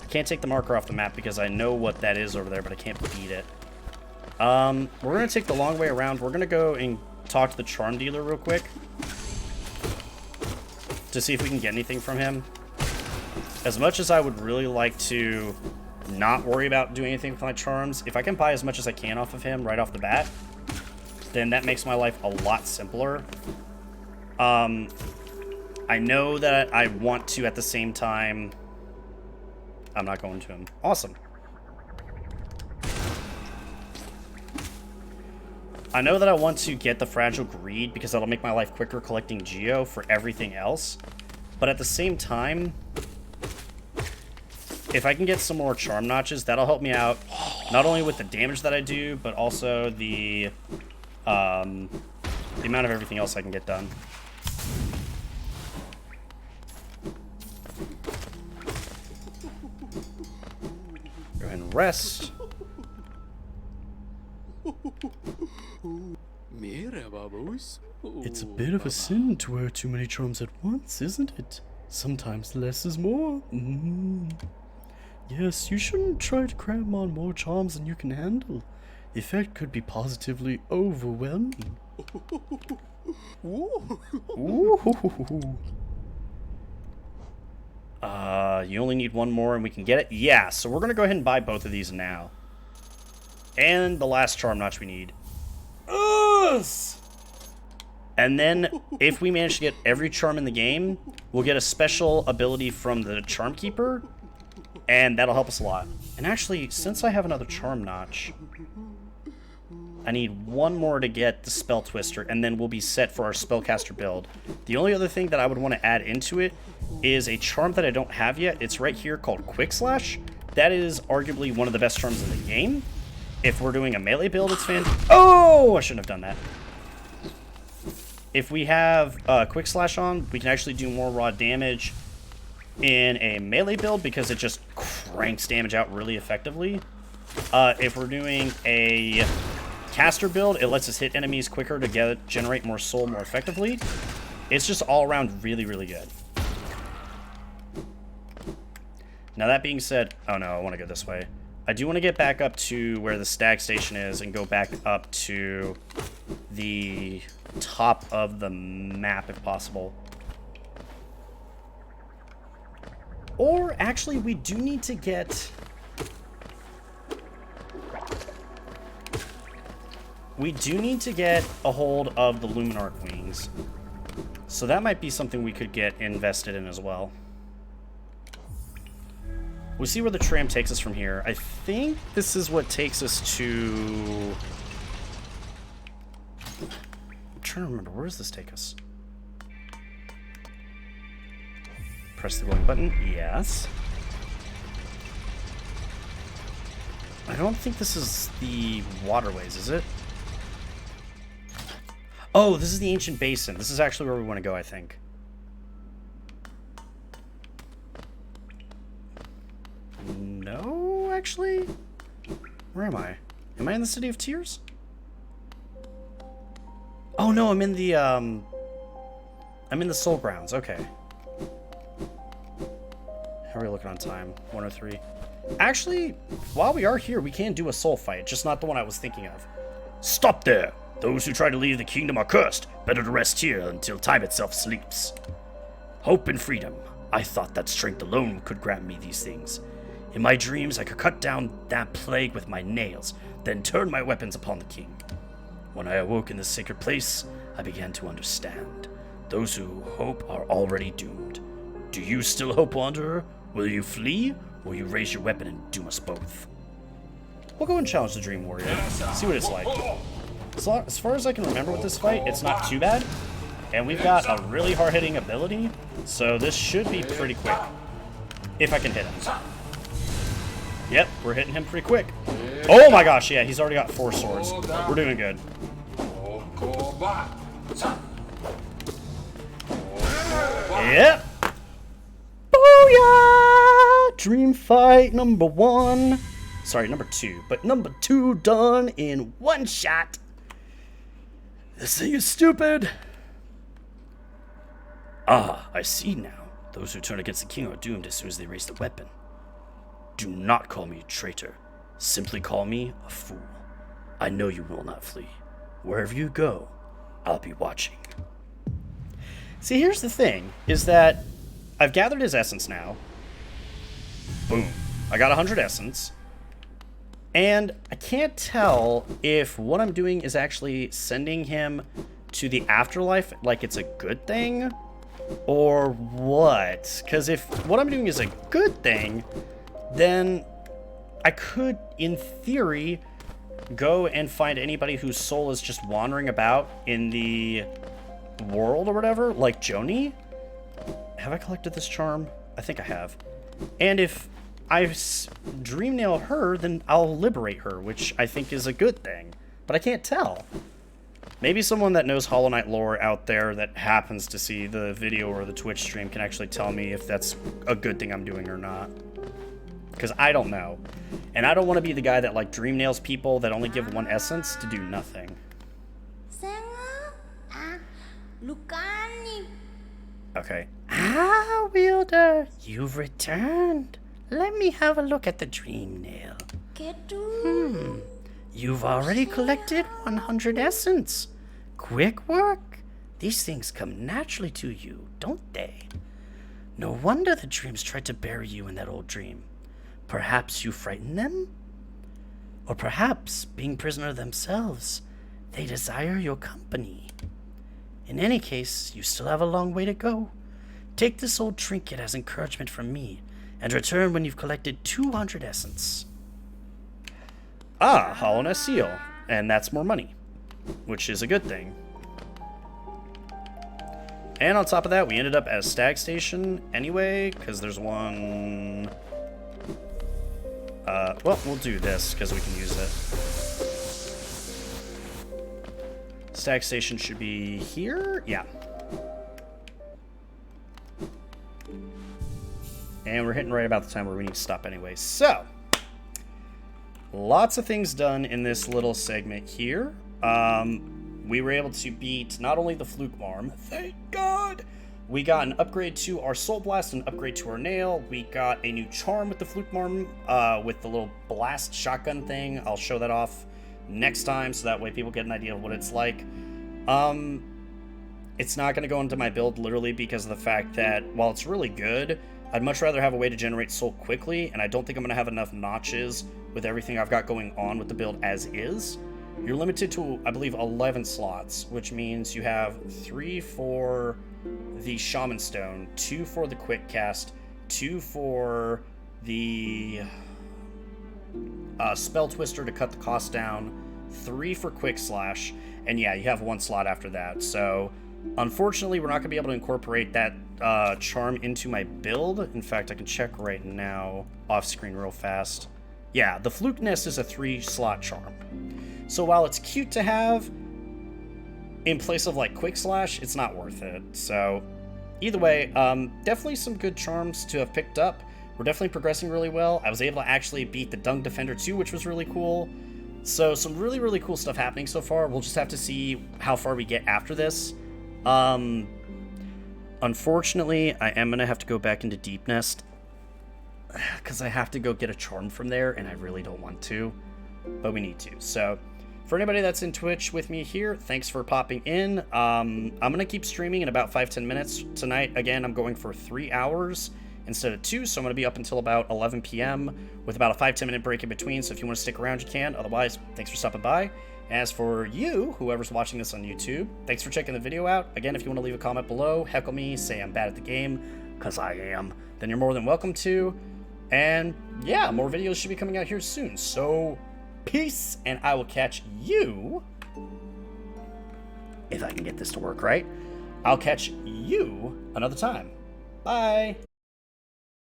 I can't take the marker off the map because I know what that is over there, but I can't beat it. We're gonna take the long way around. We're gonna go and talk to the charm dealer real quick to see if we can get anything from him. As much as I would really like to not worry about doing anything with my charms, if I can buy as much as I can off of him right off the bat, then that makes my life a lot simpler. I know that I want to at the same time... I'm not going to him. Awesome. I know that I want to get the Fragile Greed because that'll make my life quicker collecting Geo for everything else. But at the same time, if I can get some more Charm Notches, that'll help me out not only with the damage that I do, but also the amount of everything else I can get done. Go ahead and rest. It's a bit of a sin to wear too many charms at once, isn't it? Sometimes less is more. Yes, you shouldn't try to cram on more charms than you can handle. The effect could be positively overwhelming. Ooh. You only need one more and we can get it? Yeah, so we're going to go ahead and buy both of these now. And the last charm notch we need. Us! And then, if we manage to get every charm in the game, we'll get a special ability from the Charm Keeper, and that'll help us a lot. And actually, since I have another charm notch, I need one more to get the Spell Twister, and then we'll be set for our Spellcaster build. The only other thing that I would want to add into it is a charm that I don't have yet. It's right here called Quick Slash. That is arguably one of the best charms in the game. If we're doing a melee build, it's Oh, I shouldn't have done that. If we have Quick Slash on, we can actually do more raw damage in a melee build because it just cranks damage out really effectively. If we're doing a caster build, it lets us hit enemies quicker to generate more soul more effectively. It's just all around really, really good. Now that being said, oh no, I want to go this way. I do want to get back up to where the stag station is and go back up to the top of the map if possible. Or actually, we do need to get... We do need to get a hold of the Luminarch wings. So that might be something we could get invested in as well. We'll see where the tram takes us from here. I think this is what takes us to... I'm trying to remember. Where does this take us? Press the going button. Yes. I don't think this is the waterways, is it? Oh, this is the ancient basin. This is actually where we want to go, I think. No, actually? Where am I? Am I in the City of Tears? Oh no, I'm in the Soul Grounds. Okay. How are we looking on time? 103. Actually, while we are here, we can do a soul fight, just not the one I was thinking of. Stop there! Those who try to leave the kingdom are cursed. Better to rest here until time itself sleeps. Hope and freedom. I thought that strength alone could grant me these things. In my dreams, I could cut down that plague with my nails, then turn my weapons upon the king. When I awoke in this sacred place, I began to understand. Those who hope are already doomed. Do you still hope, Wanderer? Will you flee, or will you raise your weapon and doom us both? We'll go and challenge the Dream Warrior. See what it's like. As far as I can remember with this fight, it's not too bad. And we've got a really hard-hitting ability, so this should be pretty quick. If I can hit him. Yep, we're hitting him pretty quick. Oh my gosh, yeah, he's already got 4 swords. We're doing good. Yep. Booyah! Dream fight number 1. Sorry, number 2. But number 2 done in one shot. This thing is stupid. Ah, I see now. Those who turn against the king are doomed as soon as they raise the weapon. Do not call me a traitor. Simply call me a fool. I know you will not flee. Wherever you go, I'll be watching. See, here's the thing, is that I've gathered his essence now. Boom. I got 100 essence. And I can't tell if what I'm doing is actually sending him to the afterlife like it's a good thing, or what? Because if what I'm doing is a good thing, then I could, in theory, go and find anybody whose soul is just wandering about in the world or whatever, like Joni. Have I collected this charm? I think I have. And if I dream nail her, then I'll liberate her, which I think is a good thing. But I can't tell. Maybe someone that knows Hollow Knight lore out there that happens to see the video or the Twitch stream can actually tell me if that's a good thing I'm doing or not. Because I don't know. And I don't want to be the guy that like dream nails people that only give 1 essence to do nothing. Lucani. Okay. Ah, Wielder, you've returned. Let me have a look at the dream nail. Ketu. You've already collected 100 essence. Quick work. These things come naturally to you, don't they? No wonder the dreams tried to bury you in that old dream. Perhaps you frightened them? Or perhaps, being prisoner themselves, they desire your company. In any case, you still have a long way to go. Take this old trinket as encouragement from me, and return when you've collected 200 essence. Ah, Hollowness Seal. And that's more money, which is a good thing. And on top of that, we ended up at a stag station anyway, because there's one... well, we'll do this, because we can use it. Stag station should be here? Yeah. And we're hitting right about the time where we need to stop anyway. So, lots of things done in this little segment here. We were able to beat not only the Fluke Marm, thank God! We got an upgrade to our Soul Blast, an upgrade to our Nail. We got a new charm with the Fluke Marm, with the little blast shotgun thing. I'll show that off next time, so that way people get an idea of what it's like. It's not going to go into my build literally because of the fact that while it's really good, I'd much rather have a way to generate soul quickly, and I don't think I'm going to have enough notches with everything I've got going on with the build as is. You're limited to, I believe, 11 slots, which means you have 3 for the Shaman Stone, 2 for the Quick Cast, 2 for the Spell Twister to cut the cost down, 3 for Quick Slash, and yeah, you have 1 slot after that. So, unfortunately, we're not going to be able to incorporate that charm into my build. In fact, I can check right now off screen real fast. Yeah, the Fluke Nest is a 3-slot charm. So while it's cute to have, in place of like Quick Slash, it's not worth it. So either way, definitely some good charms to have picked up. We're definitely progressing really well. I was able to actually beat the Dung Defender too, which was really cool. So some really, really cool stuff happening so far. We'll just have to see how far we get after this. Unfortunately, I am going to have to go back into Deep Nest because I have to go get a charm from there, and I really don't want to, but we need to. So for anybody that's in Twitch with me here, thanks for popping in. I'm going to keep streaming in about 5-10 minutes tonight. Again, I'm going for 3 hours instead of 2, so I'm going to be up until about 11 p.m. with about a 5-10 minute break in between, so if you want to stick around, you can. Otherwise, thanks for stopping by. As for you, whoever's watching this on YouTube, thanks for checking the video out. Again, if you want to leave a comment below, heckle me, say I'm bad at the game, because I am, then you're more than welcome to. And yeah, more videos should be coming out here soon. So, peace, and I will catch you, if I can get this to work right, I'll catch you another time. Bye.